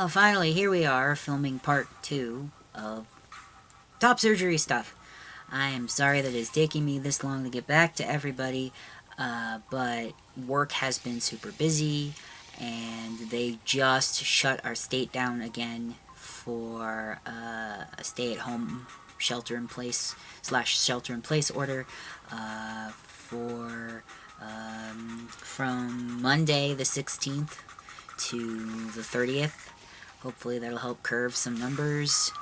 Well, finally, here we are, filming part 2 of top surgery stuff. I am sorry that it's taking me this long to get back to everybody, but work has been super busy, and they just shut our state down again for a stay-at-home shelter-in-place / shelter-in-place order for from Monday the 16th to the 30th. Hopefully that'll help curve some numbers,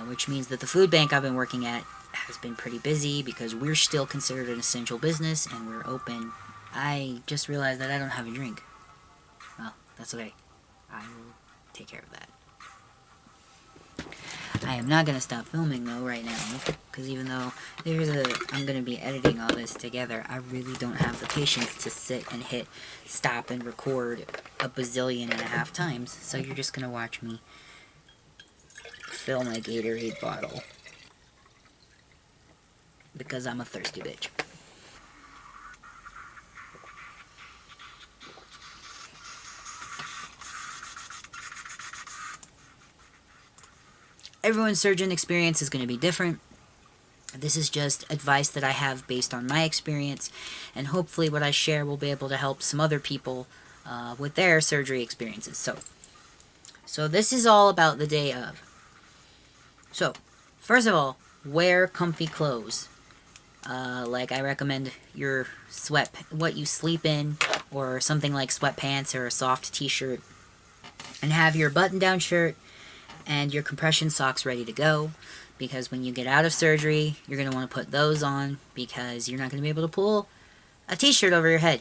which means that the food bank I've been working at has been pretty busy because we're still considered an essential business and we're open. I just realized that I don't have a drink. Well, that's okay. I will take care of that. I am not going to stop filming though right now, because even though I'm going to be editing all this together, I really don't have the patience to sit and hit stop and record a bazillion and a half times, so you're just going to watch me fill my Gatorade bottle. Because I'm a thirsty bitch. Everyone's surgeon experience is going to be different. This is just advice that I have based on my experience, and hopefully what I share will be able to help some other people with their surgery experiences. So this is all about the day of. So, first of all, wear comfy clothes. Like I recommend your what you sleep in, or something like sweatpants or a soft t-shirt, and have your button-down shirt and your compression socks ready to go, because when you get out of surgery, you're going to want to put those on, because you're not going to be able to pull a t-shirt over your head.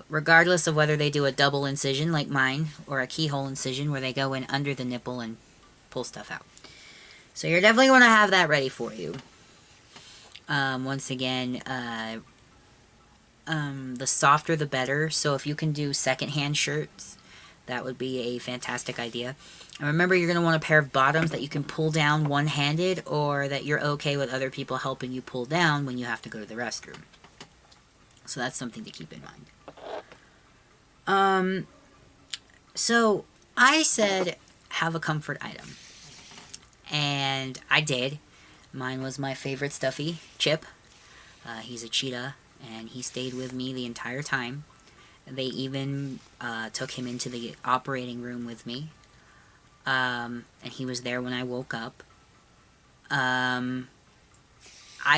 Regardless of whether they do a double incision like mine, or a keyhole incision where they go in under the nipple and pull stuff out. So you're definitely going to have that ready for you. Once again, the softer the better, so if you can do secondhand shirts, that would be a fantastic idea. And remember, you're going to want a pair of bottoms that you can pull down one-handed, or that you're okay with other people helping you pull down when you have to go to the restroom. So that's something to keep in mind. So I said have a comfort item. And I did. Mine was my favorite stuffy, Chip. He's a cheetah, and he stayed with me the entire time. They even took him into the operating room with me. And he was there when I woke up. I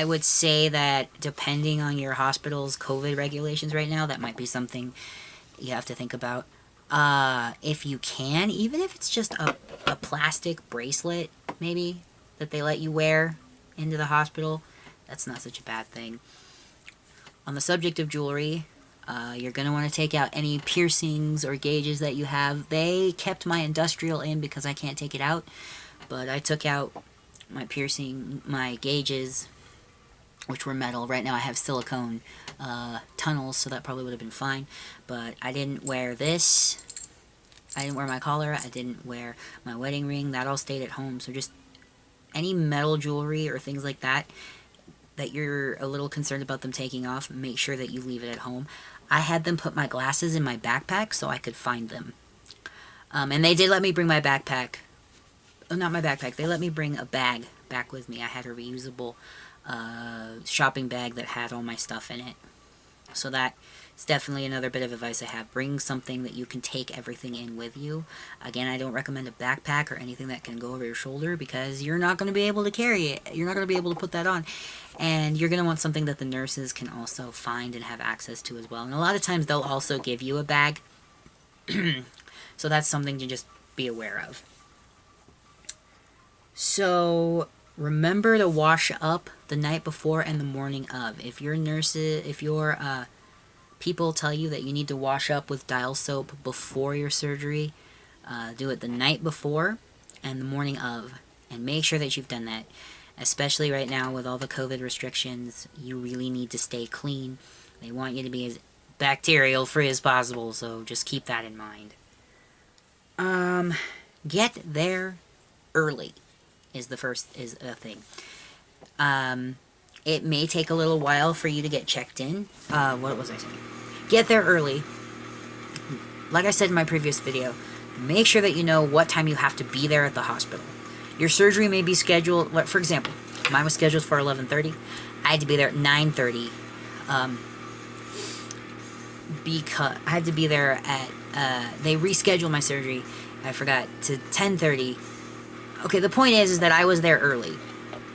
would say that depending on your hospital's COVID regulations right now, that might be something you have to think about. If you can, even if it's just a plastic bracelet, maybe, that they let you wear into the hospital, that's not such a bad thing. On the subject of jewelry, you're going to want to take out any piercings or gauges that you have. They kept my industrial in because I can't take it out, but I took out my my gauges, which were metal. Right now I have silicone tunnels, so that probably would have been fine, but I didn't wear this. I didn't wear my collar. I didn't wear my wedding ring. That all stayed at home, so just any metal jewelry or things like that you're a little concerned about them taking off, make sure that you leave it at home. I had them put my glasses in my backpack so I could find them. And they did let me bring my backpack. Oh, not my backpack. They let me bring a bag back with me. I had a reusable shopping bag that had all my stuff in it. So that's definitely another bit of advice I have. Bring something that you can take everything in with you. Again, I don't recommend a backpack or anything that can go over your shoulder, because you're not going to be able to carry it. You're not going to be able to put that on. And you're going to want something that the nurses can also find and have access to as well. And a lot of times they'll also give you a bag. So that's something to just be aware of. So remember to wash up the night before and the morning of. If your people tell you that you need to wash up with dial soap before your surgery, do it the night before and the morning of, and make sure that you've done that. Especially right now with all the COVID restrictions, you really need to stay clean. They want you to be as bacterial free as possible, so just keep that in mind. Get there early is a thing. It may take a little while for you to get checked in. What was I saying? Get there early. Like I said in my previous video, make sure that you know what time you have to be there at the hospital. Your surgery may be scheduled, for example, mine was scheduled for 11:30. I had to be there at 9:30. Because I had to be there at, they rescheduled my surgery, I forgot, to 10:30. Okay, the point is that I was there early.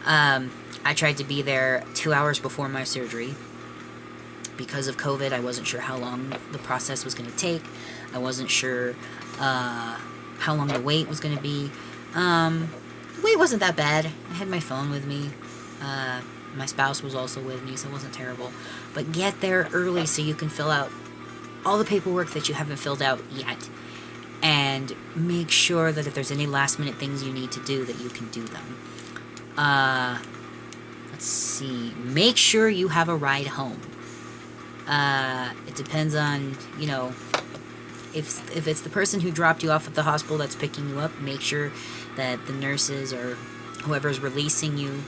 I tried to be there 2 hours before my surgery. Because of COVID, I wasn't sure how long the process was going to take. I wasn't sure how long the wait was going to be. The wait wasn't that bad. I had my phone with me. My spouse was also with me, so it wasn't terrible. But get there early so you can fill out all the paperwork that you haven't filled out yet. And make sure that if there's any last minute things you need to do, that you can do them. Let's see. Make sure you have a ride home. It depends on, you know, if it's the person who dropped you off at the hospital that's picking you up, make sure that the nurses or whoever's releasing you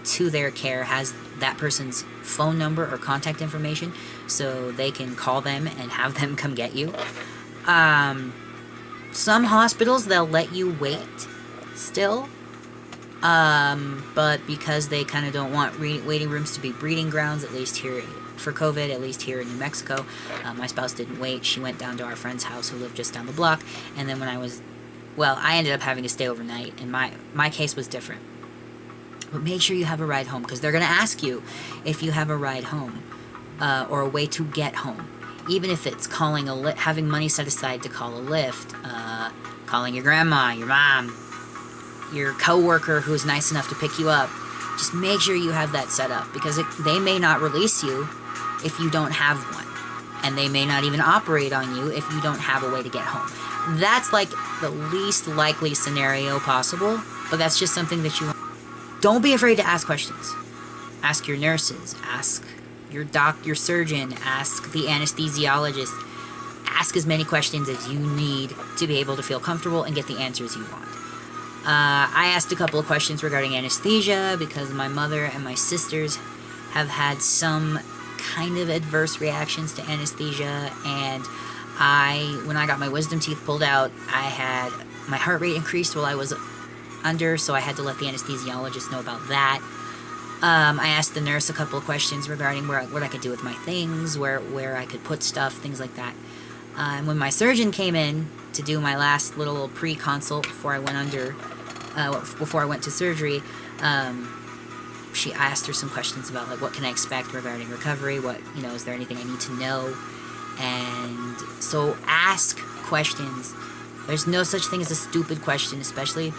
to their care has that person's phone number or contact information so they can call them and have them come get you. Some hospitals, they'll let you wait still, but because they kind of don't want waiting rooms to be breeding grounds, at least here for COVID, at least here in New Mexico, my spouse didn't wait. She went down to our friend's house who lived just down the block, and then when I ended up having to stay overnight, and my case was different. But make sure you have a ride home, because they're going to ask you if you have a ride home, or a way to get home. Even if it's having money set aside to call a Lyft, calling your grandma, your mom, your coworker who's nice enough to pick you up. Just make sure you have that set up, because they may not release you if you don't have one. And they may not even operate on you if you don't have a way to get home. That's like the least likely scenario possible, but that's just something that you want. Don't be afraid to ask questions. Ask your nurses, ask your surgeon, ask the anesthesiologist. Ask as many questions as you need to be able to feel comfortable and get the answers you want. I asked a couple of questions regarding anesthesia because my mother and my sisters have had some kind of adverse reactions to anesthesia, and when I got my wisdom teeth pulled out, I had my heart rate increased while I was under, so I had to let the anesthesiologist know about that. I asked the nurse a couple of questions regarding what I could do with my things, where I could put stuff, things like that. And when my surgeon came in to do my last little pre-consult before I went to surgery, I asked her some questions about like what can I expect regarding recovery, is there anything I need to know, and so ask questions. There's no such thing as a stupid question, especially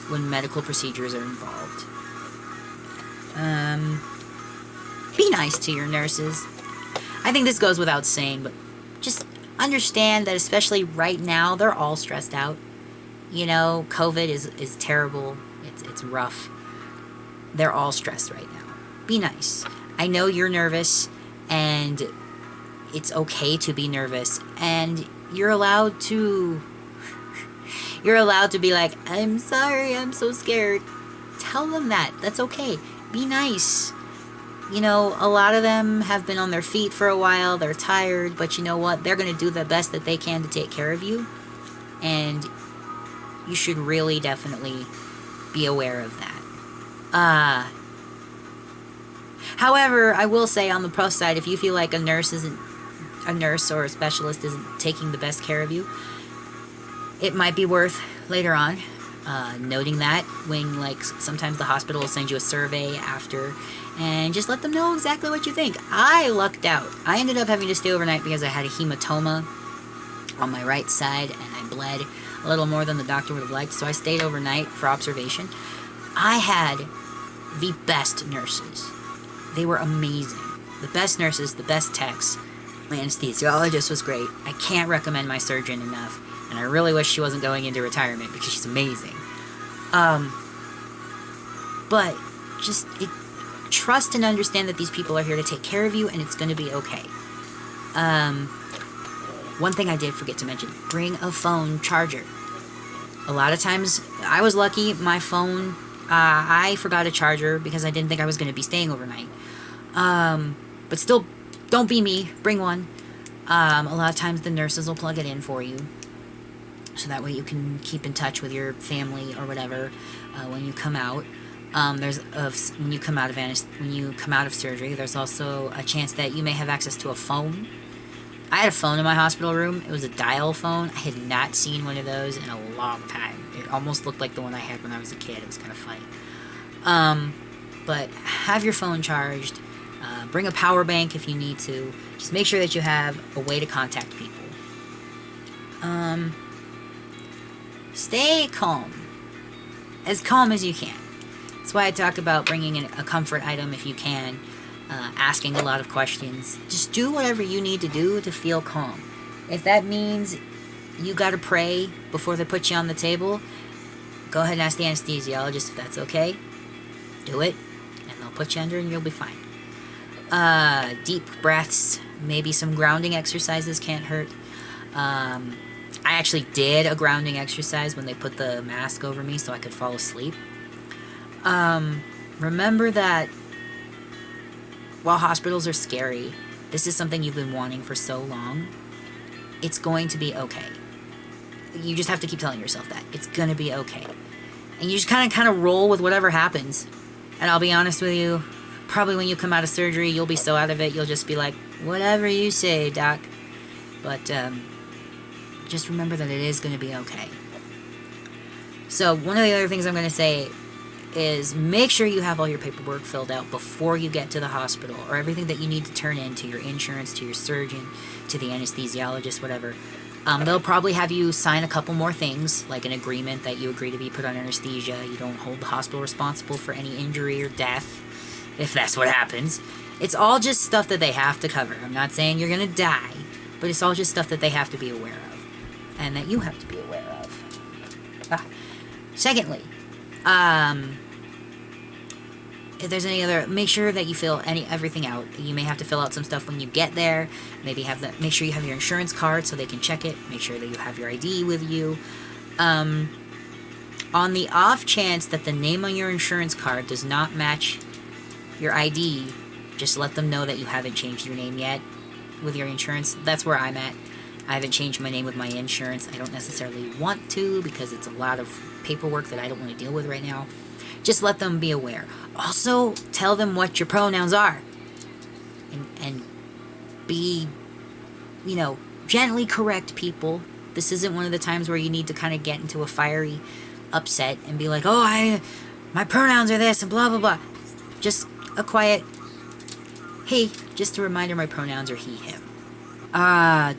when medical procedures are involved. Be nice to your nurses. I think this goes without saying, but just understand that especially right now, they're all stressed out. COVID is terrible. It's rough. They're all stressed right now. Be nice. I know you're nervous, and it's okay to be nervous, and you're allowed to be like, I'm sorry, I'm so scared. Tell them that. That's okay. Be nice. A lot of them have been on their feet for a while. They're tired, but you know what? They're going to do the best that they can to take care of you. And you should really definitely be aware of that. However, I will say on the plus side, if you feel like a nurse or a specialist isn't taking the best care of you, it might be worth later on noting that when sometimes the hospital will send you a survey after, and just let them know exactly what you think. I lucked out. I ended up having to stay overnight because I had a hematoma on my right side and I bled a little more than the doctor would have liked, so I stayed overnight for observation. I had the best nurses. They were amazing. The best nurses, the best techs. My anesthesiologist was great. I can't recommend my surgeon enough, and I really wish she wasn't going into retirement because she's amazing. But just trust and understand that these people are here to take care of you, and it's going to be okay. One thing I did forget to mention, bring a phone charger. A lot of times, I was lucky, my phone, I forgot a charger because I didn't think I was going to be staying overnight. But still, don't be me, bring one. A lot of times the nurses will plug it in for you. so that way you can keep in touch with your family or whatever when you come out. When you come out of surgery, there's also a chance that you may have access to a phone. I had a phone in my hospital room. It was a dial phone. I had not seen one of those in a long time. It almost looked like the one I had when I was a kid. It was kind of funny. But have your phone charged. Bring a power bank if you need to. Just make sure that you have a way to contact people. Stay calm. As calm as you can. That's why I talk about bringing in a comfort item if you can. Asking a lot of questions. Just do whatever you need to do to feel calm. If that means you gotta pray before they put you on the table, go ahead and ask the anesthesiologist if that's okay. Do it, and they'll put you under and you'll be fine. Deep breaths, maybe some grounding exercises can't hurt. I actually did a grounding exercise when they put the mask over me so I could fall asleep. Remember that while hospitals are scary, this is something you've been wanting for so long. It's going to be okay. You just have to keep telling yourself that. It's going to be okay. And you just kind of roll with whatever happens. And I'll be honest with you, probably when you come out of surgery, you'll be so out of it, you'll just be like, whatever you say, doc. But just remember that it is going to be okay. So one of the other things I'm going to say is make sure you have all your paperwork filled out before you get to the hospital, or everything that you need to turn in to your insurance, to your surgeon, to the anesthesiologist, whatever. They'll probably have you sign a couple more things, like an agreement that you agree to be put on anesthesia, you don't hold the hospital responsible for any injury or death, if that's what happens. It's all just stuff that they have to cover. I'm not saying you're going to die, but it's all just stuff that they have to be aware of, and that you have to be aware of. Secondly, if there's any other, make sure that you fill everything out. You may have to fill out some stuff when you get there. Maybe make sure you have your insurance card so they can check it. Make sure that you have your ID with you. On the off chance that the name on your insurance card does not match your ID, just let them know that you haven't changed your name yet with your insurance. That's where I'm at. I haven't changed my name with my insurance. I don't necessarily want to because it's a lot of paperwork that I don't want to deal with right now. Just let them be aware. Also, tell them what your pronouns are. And be, gently correct people. This isn't one of the times where you need to kind of get into a fiery upset and be like, oh, my pronouns are this and blah, blah, blah. Just a quiet, hey, just a reminder my pronouns are he, him.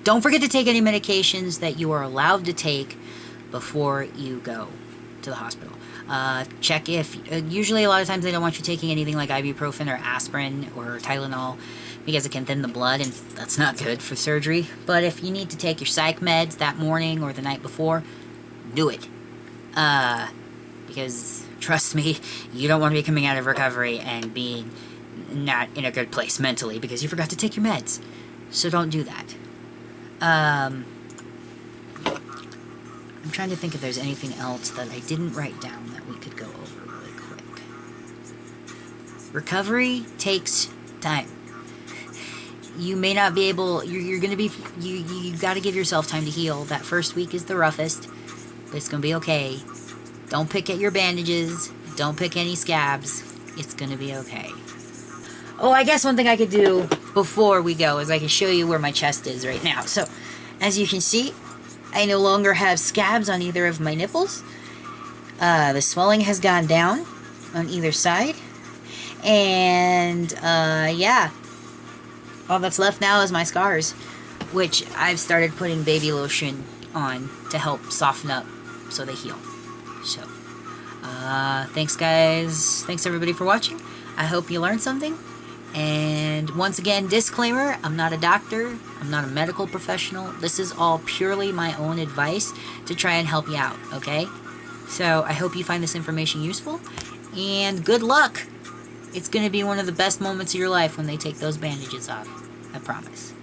Don't forget to take any medications that you are allowed to take before you go to the hospital. Check if, usually a lot of times they don't want you taking anything like ibuprofen or aspirin or Tylenol because it can thin the blood and that's not good for surgery. But if you need to take your psych meds that morning or the night before, do it. Because trust me, you don't want to be coming out of recovery and being not in a good place mentally because you forgot to take your meds. So don't do that. I'm trying to think if there's anything else that I didn't write down that we could go over really quick. Recovery takes time. You may not be able, you're going to be, you got to give yourself time to heal. That first week is the roughest, but it's going to be okay. Don't pick at your bandages. Don't pick any scabs. It's going to be okay. Oh, I guess one thing I could do before we go is I can show you where my chest is right now. So, as you can see, I no longer have scabs on either of my nipples. The swelling has gone down on either side. And, yeah. All that's left now is my scars, which I've started putting baby lotion on to help soften up so they heal. So, thanks guys. Thanks everybody for watching. I hope you learned something. And once again, disclaimer, I'm not a doctor, I'm not a medical professional. This is all purely my own advice to try and help you out, okay? So I hope you find this information useful, and good luck! It's going to be one of the best moments of your life when they take those bandages off. I promise.